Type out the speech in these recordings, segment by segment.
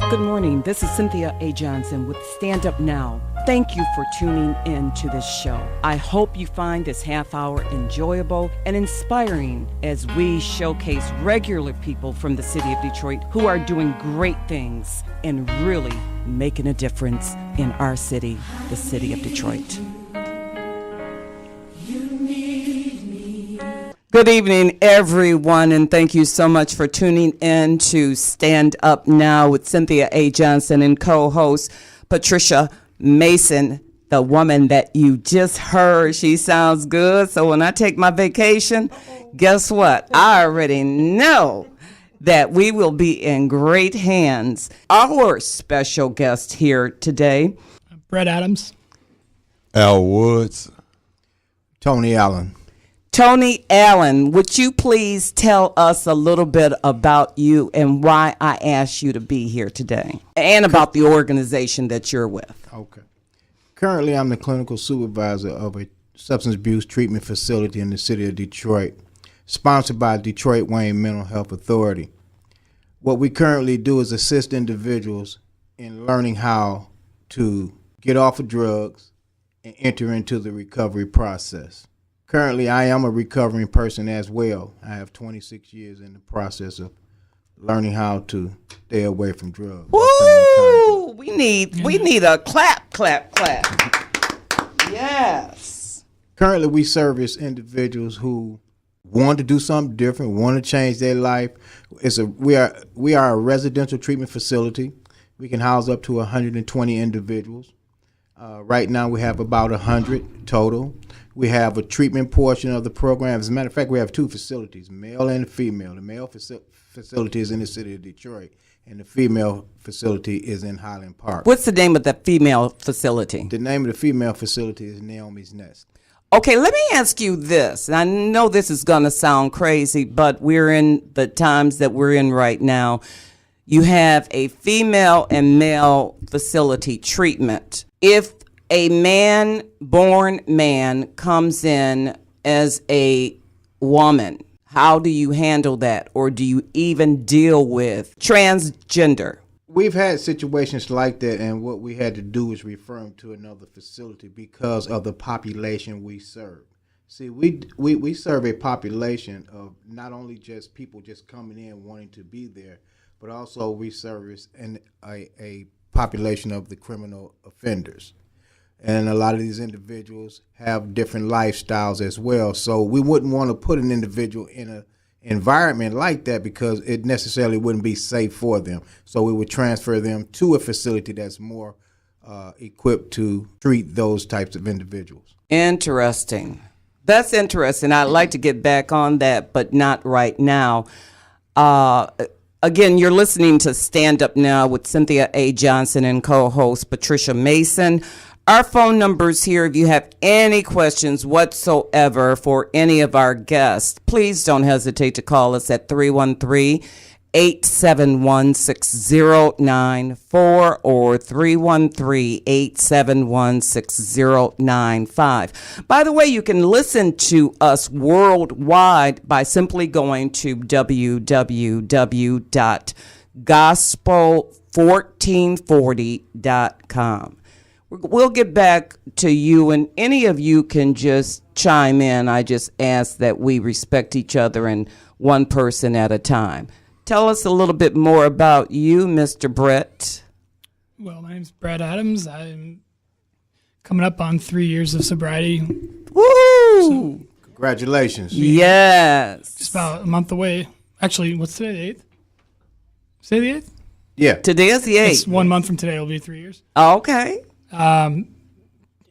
Good morning. This is Cynthia A. Johnson with Stand Up Now. Thank you for tuning in to this show. I hope you find this half hour enjoyable and inspiring as we showcase regular people from the city of Detroit who are doing great things and really making a difference in our city, the city of Detroit. Good evening, everyone, and thank you so much for tuning in to Stand Up Now with Cynthia A. Johnson and co-host Patricia Mason, the woman that you just heard. She sounds good, so when I take my vacation, guess what? I already know that we will be in great hands. Our special guest here today, Brett Adams, Al Woods, Tony Allen. Tony Allen, would you please tell us a little bit about you and why I asked you to be here today, and about the organization that you're with? Okay. Currently, I'm the clinical supervisor of a substance abuse treatment facility in the city of Detroit, sponsored by Detroit Wayne Mental Health Authority. What we currently do is assist individuals in learning how to get off of drugs and enter into the recovery process. Currently, I am a recovering person as well. I have 26 years in the process of learning how to stay away from drugs. Woo! We need a clap. Yes. Currently, we service individuals who want to do something different, want to change their life. We are a residential treatment facility. We can house up to 120 individuals. Right now, we have about 100 total. We have a treatment portion of the program. As a matter of fact, we have two facilities, male and female. The male facility is in the city of Detroit, and the female facility is in Highland Park. What's the name of the female facility? The name of the female facility is Naomi's Nest. Okay, let me ask you this. And I know this is going to sound crazy, but we're in the times that we're in right now. You have a female and male facility treatment. If a born man comes in as a woman, how do you handle that? Or do you even deal with transgender? We've had situations like that, and what we had to do is refer them to another facility because of the population we serve. See, we serve a population of not only just people just coming in wanting to be there, but also we service a population of the criminal offenders. And a lot of these individuals have different lifestyles as well. So we wouldn't want to put an individual in an environment like that because it necessarily wouldn't be safe for them. So we would transfer them to a facility that's more equipped to treat those types of individuals. Interesting. That's interesting. I'd like to get back on that, but not right now. Again, you're listening to Stand Up Now with Cynthia A. Johnson and co-host Patricia Mason. Our phone numbers here, if you have any questions whatsoever for any of our guests, please don't hesitate to call us at 313-871-6094 or 313-871-6095. By the way, you can listen to us worldwide by simply going to www.gospel1440.com. We'll get back to you, and any of you can just chime in. I just ask that we respect each other and one person at a time. Tell us a little bit more about you, Mr. Brett. Well, my name's Brett Adams. I'm coming up on 3 years of sobriety. Woo! Congratulations. Yes. Just about a month away. Actually, what's today, the 8th? Say the 8th? Yeah. Today is the 8th. It's 1 month from today. It'll be 3 years. Okay. In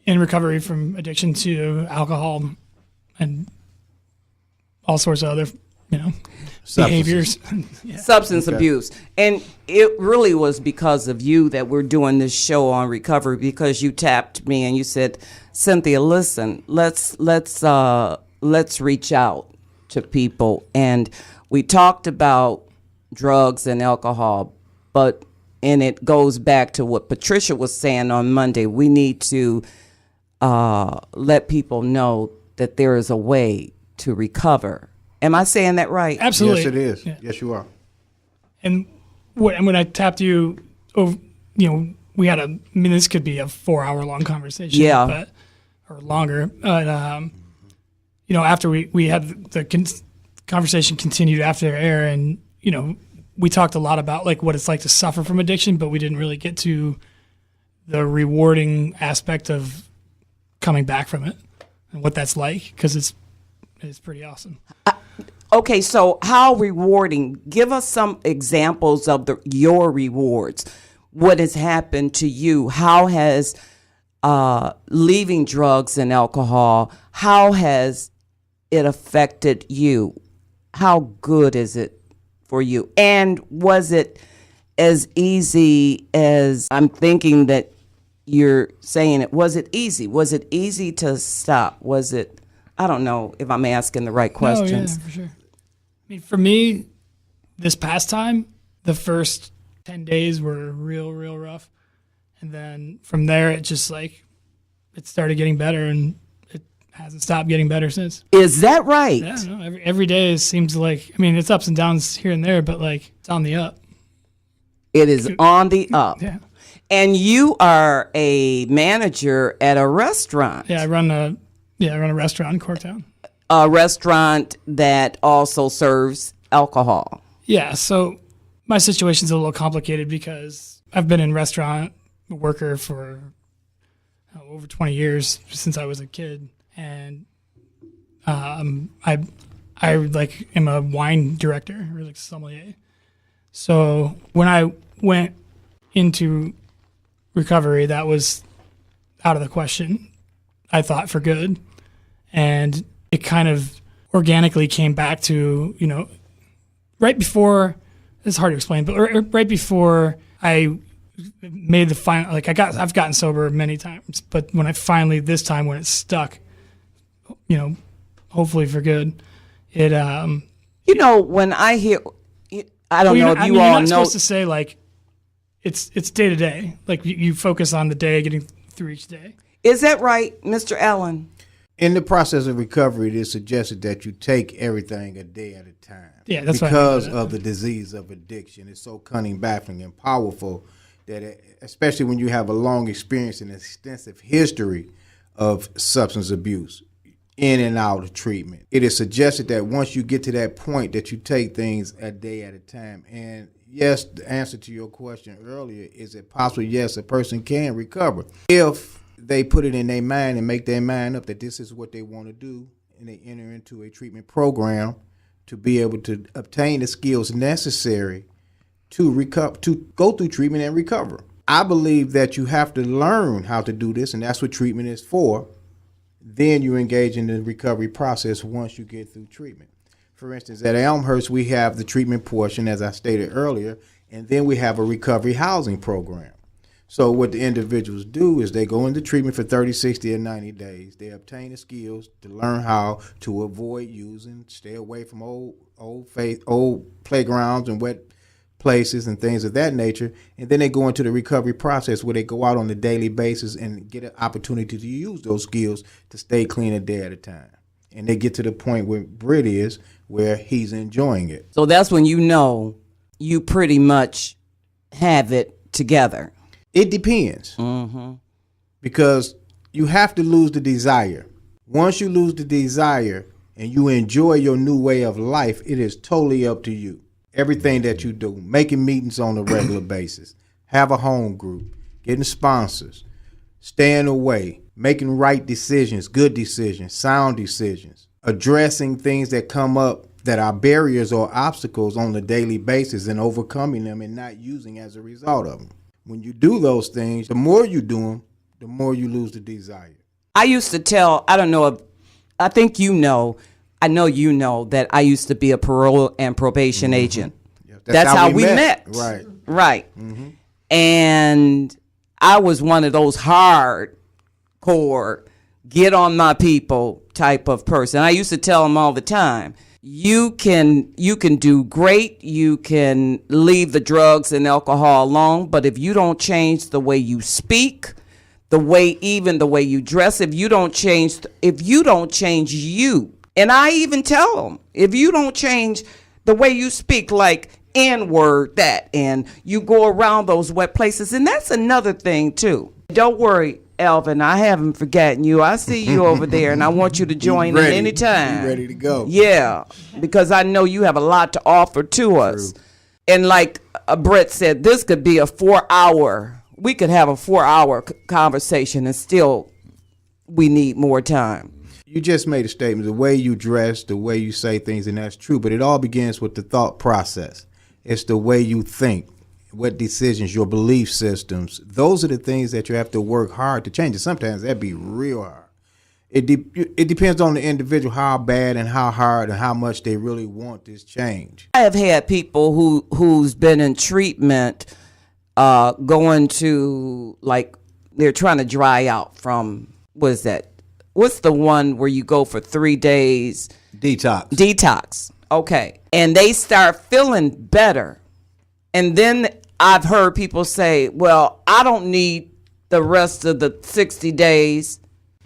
recovery from addiction to alcohol and all sorts of other, behaviors. Yeah. Substance abuse. And it really was because of you that we're doing this show on recovery, because you tapped me and you said, Cynthia, listen, let's reach out to people. And we talked about drugs and alcohol, and it goes back to what Patricia was saying on Monday. We need to let people know that there is a way to recover. Am I saying that right? Absolutely. Yes, it is. Yeah. Yes, you are. And when I tapped you we had this could be a 4-hour long conversation, Yeah. or longer. But, after we had the conversation continued after air, and, we talked a lot about like what it's like to suffer from addiction, but we didn't really get to the rewarding aspect of coming back from it and what that's like, because it's pretty awesome. Okay, so how rewarding? Give us some examples of your rewards. What has happened to you? How has leaving drugs and alcohol, how has it affected you? How good is it for you? And was it as easy as I'm thinking that you're saying it? Was it easy? Was it easy to stop? Was it, I don't know if I'm asking the right questions. No, yeah, for sure. I mean, for me, this past time, the first 10 days were real, real rough. And then from there, it just like, it started getting better, and it hasn't stopped getting better since. Is that right? Yeah, no, every day seems like, I mean, it's ups and downs here and there, but like, it's on the up. It is on the up. Yeah. And you are a manager at a restaurant. Yeah, I run a restaurant in Corktown. A restaurant that also serves alcohol. Yeah, so my situation's a little complicated because I've been in restaurant worker for over 20 years, since I was a kid, and I like am a wine director, or like sommelier. So when I went into recovery, that was out of the question, I thought, for good. And it kind of organically came back to, right before, it's hard to explain, but right before I made the final, like I've gotten sober many times, but when this time when it stuck, hopefully for good, it, when I hear, I don't know if you you're all not know. supposed to say like, it's day to day. Like you focus on the day, getting through each day. Is that right, Mr. Allen? In the process of recovery, it is suggested that you take everything a day at a time. Yeah, that's because what I mean. of the disease of addiction. It's so cunning, baffling, and powerful that, especially when you have a long experience and extensive history of substance abuse, in and out of treatment, it is suggested that once you get to that point, that you take things a day at a time. And yes, the answer to your question earlier, is it possible? Yes, a person can recover if they put it in their mind and make their mind up that this is what they want to do, and they enter into a treatment program to be able to obtain the skills necessary to recover, to go through treatment and recover. I believe that you have to learn how to do this, and that's what treatment is for. Then you engage in the recovery process once you get through treatment. For instance, at Elmhurst, we have the treatment portion, as I stated earlier, and then we have a recovery housing program. So what the individuals do is they go into treatment for 30, 60, and 90 days. They obtain the skills to learn how to avoid using, stay away from old playgrounds and wet places and things of that nature. And then they go into the recovery process where they go out on a daily basis and get an opportunity to use those skills to stay clean a day at a time. And they get to the point where Britt is, where he's enjoying it. So that's when you pretty much have it together. It depends. Mm-hmm. Because you have to lose the desire. Once you lose the desire and you enjoy your new way of life, it is totally up to you. Everything that you do, making meetings on a regular basis, have a home group, getting sponsors, staying away, making right decisions, good decisions, sound decisions, addressing things that come up that are barriers or obstacles on a daily basis and overcoming them and not using as a result of them. When you do those things, the more you do them, the more you lose the desire. I used to tell, I don't know if, I think I know you know that I used to be a parole and probation agent. Yeah, that's how we met. Right. Right. Mm-hmm. And I was one of those hardcore, get on my people type of person. I used to tell them all the time, you can do great, you can leave the drugs and alcohol alone, but if you don't change the way you speak, even the way you dress, if you don't change you, and I even tell them, if you don't change the way you speak, like N-word that, and you go around those wet places. And that's another thing, too. Don't worry, Alvin, I haven't forgotten you. I see you over there, and I want you to join in anytime. Be ready to go. Yeah, because I know you have a lot to offer to us. True. And like Brett said, this could be a 4-hour. We could have a 4-hour conversation, and still we need more time. You just made a statement, the way you dress, the way you say things, and that's true, but it all begins with the thought process. It's the way you think, what decisions, your belief systems. Those are the things that you have to work hard to change. And sometimes that'd be real hard. It depends on the individual, how bad and how hard and how much they really want this change. I have had people who's been in treatment going to, like, they're trying to dry out from, what is that? What's the one where you go for 3 days? Detox. Okay. And they start feeling better. And then I've heard people say, well, I don't need the rest of the 60 days.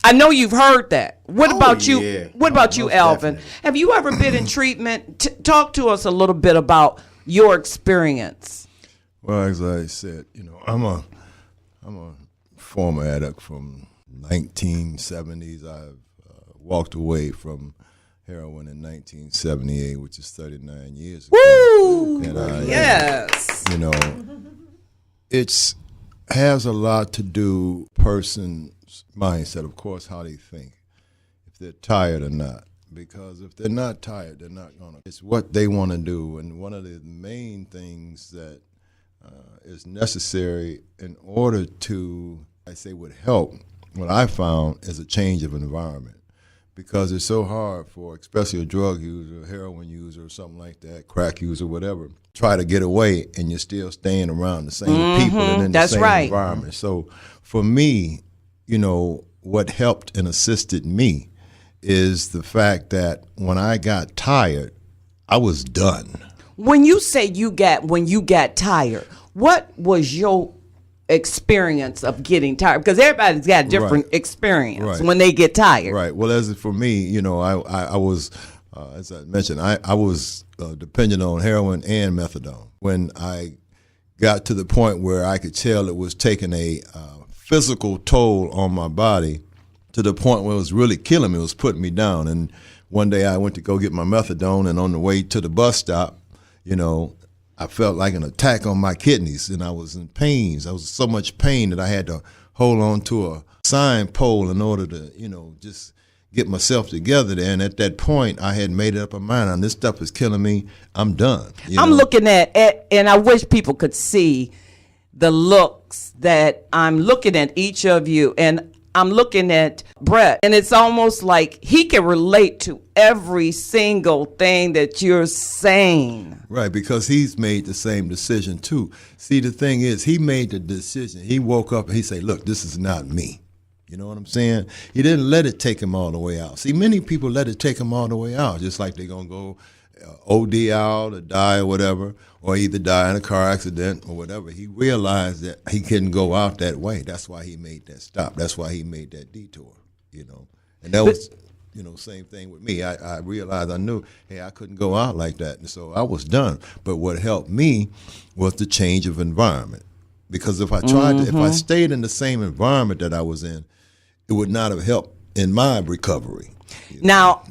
I know you've heard that. What about you? Yeah. What about you, Alvin? Definitely. Have you ever been in treatment? Talk to us a little bit about your experience. Well, as I said, I'm a former addict from 1970s. I've walked away from heroin in 1978, which is 39 years ago. Woo! And Yes. It's has a lot to do person's mindset, of course, how they think, if they're tired or not. Because if they're not tired, they're not gonna. It's what they want to do, and one of the main things that is necessary in order to, I say, would help. What I found is a change of environment, because it's so hard for, especially a drug user, a heroin user, or something like that, crack user, whatever, try to get away, and you're still staying around the same people and in the That's same right. environment. So for me, what helped and assisted me is the fact that when I got tired, I was done. When you say when you got tired, what was your experience of getting tired? Because everybody's got a different experience when they get tired. Right. Well, as for me, I was, as I mentioned, I was dependent on heroin and methadone. When I got to the point where I could tell it was taking a physical toll on my body, to the point where it was really killing me, it was putting me down. And one day I went to go get my methadone, and on the way to the bus stop, I felt like an attack on my kidneys, and I was in pains. I was so much pain that I had to hold on to a sign pole in order to, just get myself together there. And at that point, I had made up my mind on this stuff is killing me. I'm done. I'm looking at, and I wish people could see the looks that I'm looking at each of you, and I'm looking at Brett, and it's almost like he can relate to every single thing that you're saying. Right, because he's made the same decision too. See, the thing is, he made the decision. He woke up and he said, look, this is not me. You know what I'm saying? He didn't let it take him all the way out. See, many people let it take him all the way out, just like they're going to go OD out or die or whatever, or either die in a car accident or whatever. He realized that he couldn't go out that way. That's why he made that stop. That's why he made that detour, And that was, same thing with me. I realized, I knew, hey, I couldn't go out like that. And so I was done. But what helped me was the change of environment. Because if I tried to, if I stayed in the same environment that I was in, it would not have helped in my recovery. Now,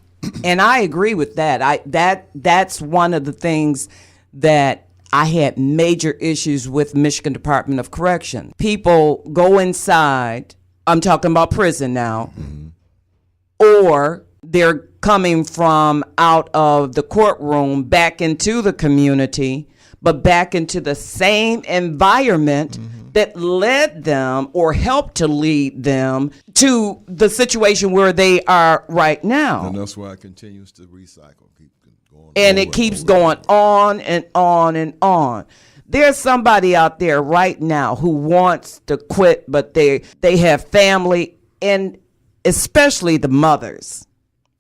and I agree with that. That's one of the things that I had major issues with Michigan Department of Correction. People go inside, I'm talking about prison now, or they're coming from out of the courtroom back into the community, but back into the same environment that led them or helped to lead them to the situation where they are right now. And that's why it continues to recycle. And it keeps going on and on and on. There's somebody out there right now who wants to quit, but they have family, and especially the mothers.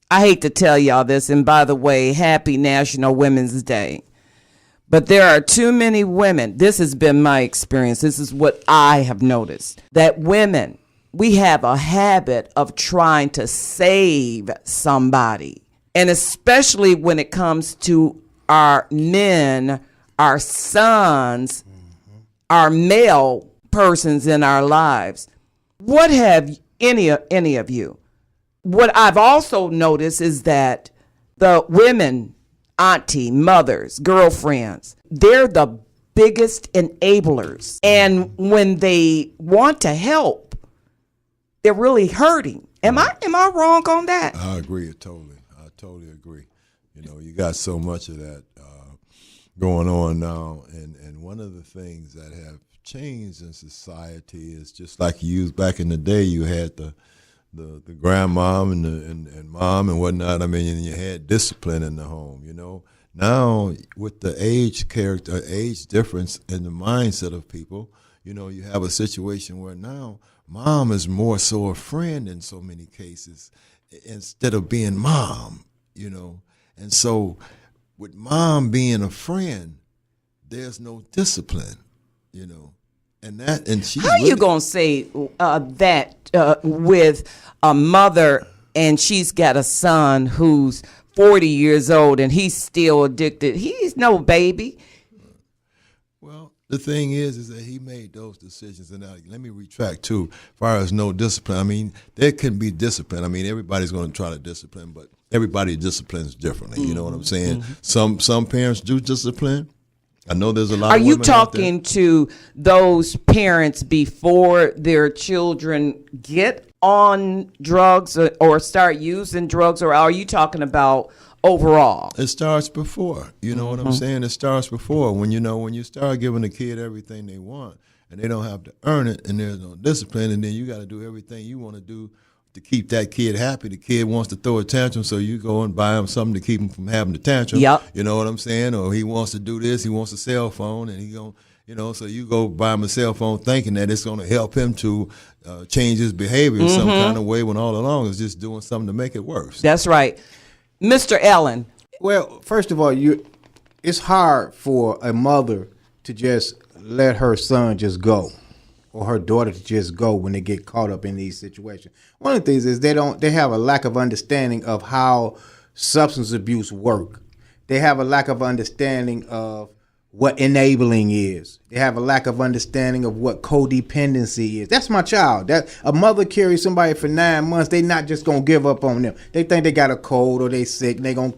I hate to tell y'all this, and by the way, happy National Women's Day. But there are too many women. This has been my experience. This is what I have noticed. That women, we have a habit of trying to save somebody. And especially when it comes to our men, our sons are male persons in our lives. What have any of you? What I've also noticed is that the women, auntie, mothers, girlfriends, they're the biggest enablers. And when they want to help, they're really hurting. Am I wrong on that? I agree totally. I totally agree. You know, you got so much of that going on now, and one of the things that have changed in society is just like you used back in the day. You had the grandmom and mom and whatnot. I mean, and you had discipline in the home. You know, now with the age difference in the mindset of people, you know, you have a situation where now mom is more so a friend in so many cases instead of being mom. You know, and so with mom being a friend, there's no discipline. You know, and she. How are you gonna say that with a mother and she's got a son who's 40 years old and he's still addicted? He's no baby. Well, the thing is that he made those decisions, and now let me retract too. As far as no discipline, I mean, there can be discipline. I mean, everybody's going to try to discipline, but everybody disciplines differently. You know what I'm saying? Some parents do discipline. I know there's a lot. Are of you women out there. talking to those parents before their children get on drugs or start using drugs, or are you talking about overall? It starts before. You know what I'm saying? It starts before when you start giving a kid everything they want and they don't have to earn it, and there's no discipline, and then you got to do everything you want to do to keep that kid happy. The kid wants to throw a tantrum, so you go and buy him something to keep him from having the tantrum. Yep. You know what I'm saying? Or he wants to do this, he wants a cell phone, and he going, you know, so you go buy him a cell phone thinking that it's going to help him to change his behavior some kind of way, when all along it's just doing something to make it worse. That's right. Mr. Allen. Well, first of all, it's hard for a mother to just let her son just go, or her daughter to just go when they get caught up in these situations. One of the things is they have a lack of understanding of how substance abuse work. They have a lack of understanding of what enabling is. They have a lack of understanding of what codependency is. That's my child. That a mother carries somebody for 9 months, they not just gonna give up on them. They think they got a cold or they sick, and they gonna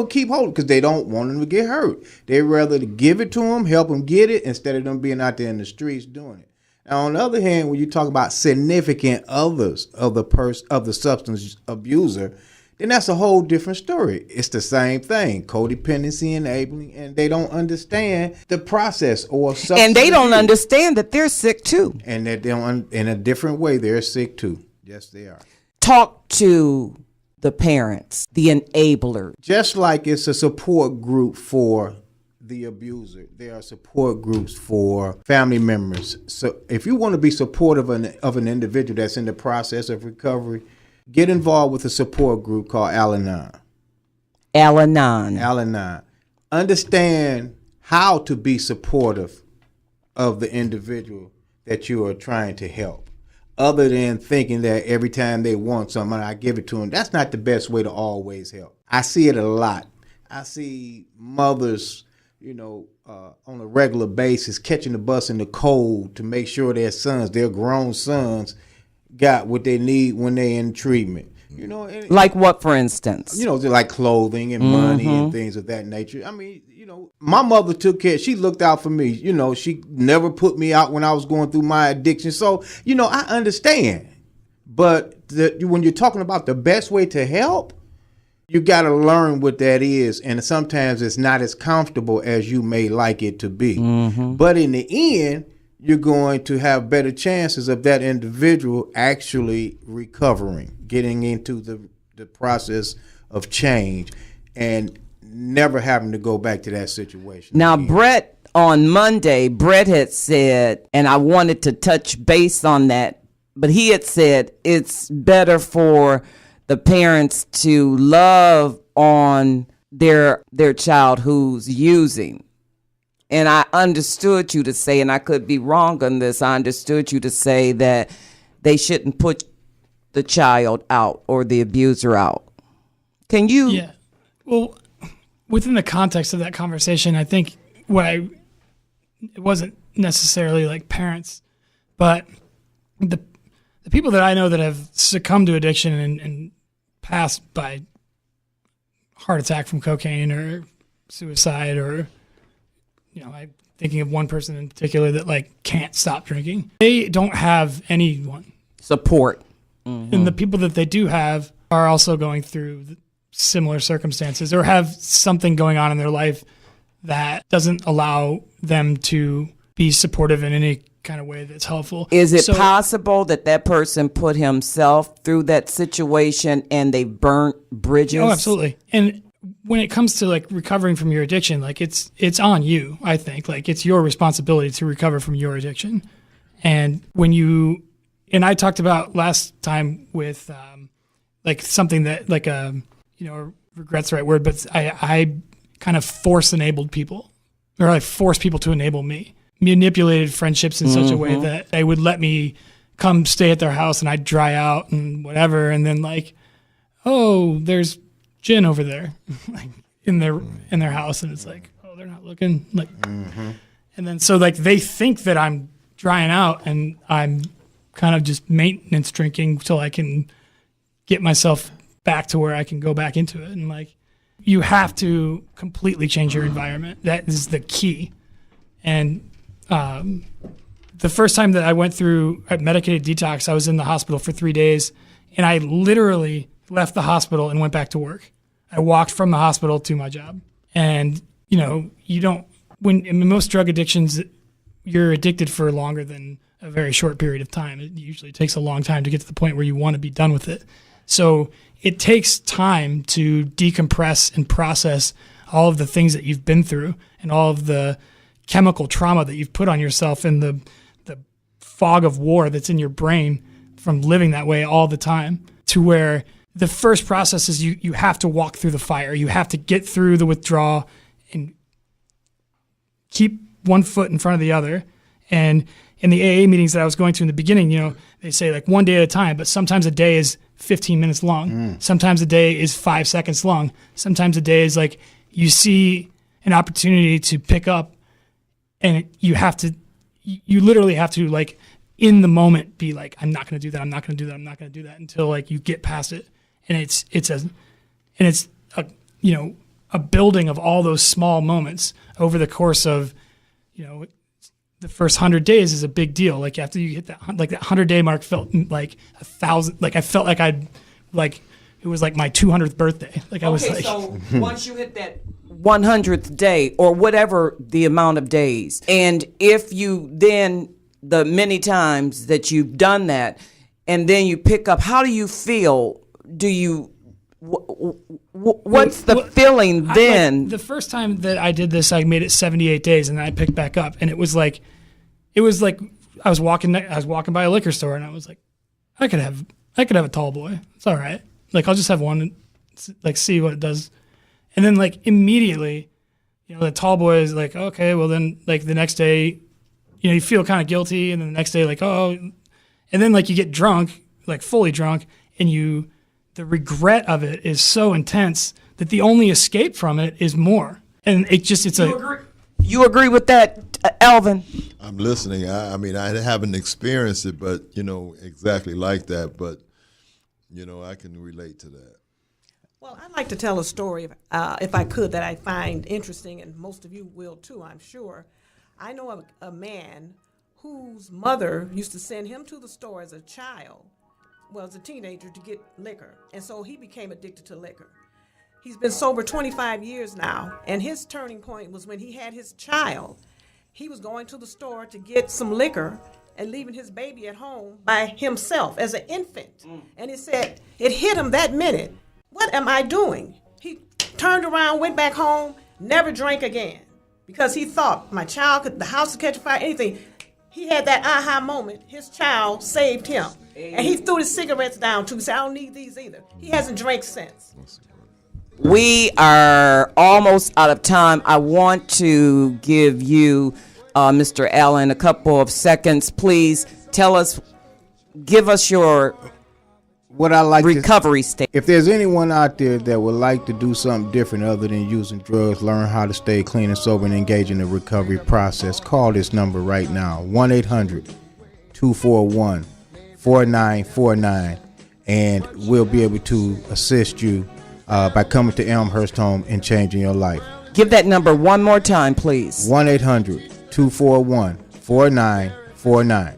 keep holding because they don't want them to get hurt. They rather to give it to them, help them get it, instead of them being out there in the streets doing it. Now, on the other hand, when you talk about significant others of the substance abuser, then that's a whole different story. It's the same thing, codependency, enabling, and they don't understand the process or substance And they don't abuse. understand that they're sick too. And that they don't, in a different way, they're sick too. Yes, they are. Talk to the parents, the enabler. Just like it's a support group for the abuser, there are support groups for family members. So if you want to be supportive of an individual that's in the process of recovery, get involved with a support group called Al-Anon. Al-Anon. Al-Anon. Understand how to be supportive of the individual that you are trying to help, other than thinking that every time they want something, I give it to them. That's not the best way to always help. I see it a lot. I see mothers, on a regular basis, catching the bus in the cold to make sure their grown sons, got what they need when they're in treatment. Like what, for instance? Like clothing and money and things of that nature. I mean, my mother took care. She looked out for me. She never put me out when I was going through my addiction. So, I understand. But when you're talking about the best way to help, you got to learn what that is. And sometimes it's not as comfortable as you may like it to be. But in the end, you're going to have better chances of that individual actually recovering, getting into the process of change, and never having to go back to that situation. Now, again. Brett, on Monday, Brett had said, and I wanted to touch base on that, but he had said it's better for the parents to love on their child who's using. And I understood you to say, and I could be wrong on this, I understood you to say that they shouldn't put the child out or the abuser out. Can you? Yeah. Well, within the context of that conversation, I think it wasn't necessarily like parents, but the people that I know that have succumbed to addiction and passed by heart attack from cocaine or suicide, or, I'm thinking of one person in particular that like can't stop drinking. They don't have anyone Support. and the people that they do have are also going through similar circumstances or have something going on in their life that doesn't allow them to be supportive in any kind of way that's helpful. Is it possible that person put himself through that situation and they burnt bridges? Oh, absolutely. And when it comes to like recovering from your addiction, like it's on you, I think. Like it's your responsibility to recover from your addiction. And and I talked about last time with like something that like regret's the right word, but I kind of force-enabled people, or I forced people to enable me. Manipulated friendships in such a way that they would let me come stay at their house and I'd dry out and whatever, and then like, oh, there's gin over there, like in their house, and it's like, oh, they're not looking, like, and then so like they think that I'm drying out and I'm kind of just maintenance drinking till I can get myself back to where I can go back into it. And like, you have to completely change your environment. That is the key. And the first time that I went through a medicated detox, I was in the hospital for 3 days, and I literally left the hospital and went back to work. I walked from the hospital to my job. And, in most drug addictions, you're addicted for longer than a very short period of time. It usually takes a long time to get to the point where you want to be done with it. So it takes time to decompress and process all of the things that you've been through and all of the chemical trauma that you've put on yourself and the fog of war that's in your brain from living that way all the time, to where the first process is you have to walk through the fire. You have to get through the withdrawal and keep one foot in front of the other. And in the AA meetings that I was going to in the beginning, they say like one day at a time, but sometimes a day is 15 minutes long. Sometimes a day is 5 seconds long. Sometimes a day is like you see an opportunity to pick up, and you literally have to like in the moment be like, I'm not going to do that. I'm not going to do that. I'm not going to do that until like you get past it. And it's a building of all those small moments over the course of, the first 100 days is a big deal. Like after you hit that 100-day mark felt like 1,000, like I felt like it was like my 200th birthday. Like I was like, so once you hit that 100th day or whatever the amount of days, and if you then the many times that you've done that, and then you pick up, how do you feel? Do you what's the feeling then? The first time that I did this, I made it 78 days, and then I picked back up, and it was like I was walking by a liquor store, and I was like, I could have a tall boy. It's all right. Like I'll just have one, and like see what it does, and then like immediately, the tall boy is like, okay, well then like the next day, you feel kind of guilty, and then the next day like, oh, and then like you get drunk, like fully drunk, and the regret of it is so intense that the only escape from it is more. And You agree with that, Alvin? I'm listening. I mean, I haven't experienced it, but, exactly like that. But, I can relate to that. Well, I'd like to tell a story, if I could, that I find interesting, and most of you will too, I'm sure. I know a man whose mother used to send him to the store as a child, as a teenager, to get liquor. And so he became addicted to liquor. He's been sober 25 years now, and his turning point was when he had his child. He was going to the store to get some liquor and leaving his baby at home by himself as an infant. And he said, it hit him that minute. What am I doing? He turned around, went back home, never drank again, because he thought the house could catch fire, anything. He had that aha moment. His child saved him. And he threw his cigarettes down too. He said, I don't need these either. He hasn't drank since. We are almost out of time. I want to give you, Mr. Allen, a couple of seconds. Please give us your what I like to, recovery stage. if there's anyone out there that would like to do something different other than using drugs, learn how to stay clean and sober and engage in the recovery process, call this number right now, 1-800-241-4949, and we'll be able to assist you by coming to Elmhurst Home and changing your life. Give that number one more time, please. 1-800-241-4949.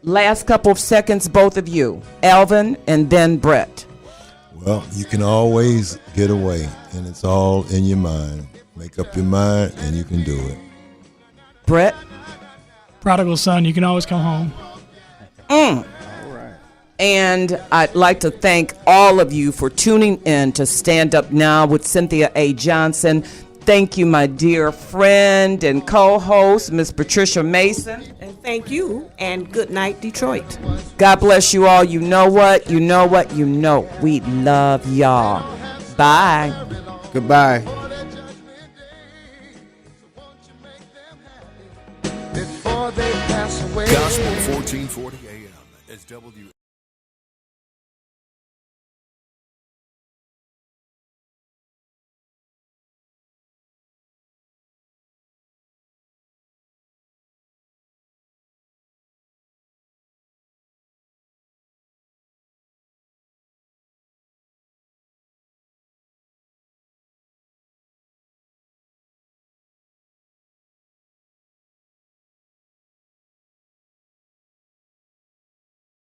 Last couple of seconds, both of you, Alvin and then Brett. Well, you can always get away, and it's all in your mind. Make up your mind, and you can do it. Brett? Prodigal son, you can always come home. And I'd like to thank all of you for tuning in to Stand Up Now with Cynthia A. Johnson. Thank you, my dear friend and co-host, Miss Patricia Mason. And thank you, and good night, Detroit. God bless you all. You know what? You know what? You know. We love y'all. Bye. Goodbye. Gospel 1440 AM. SW.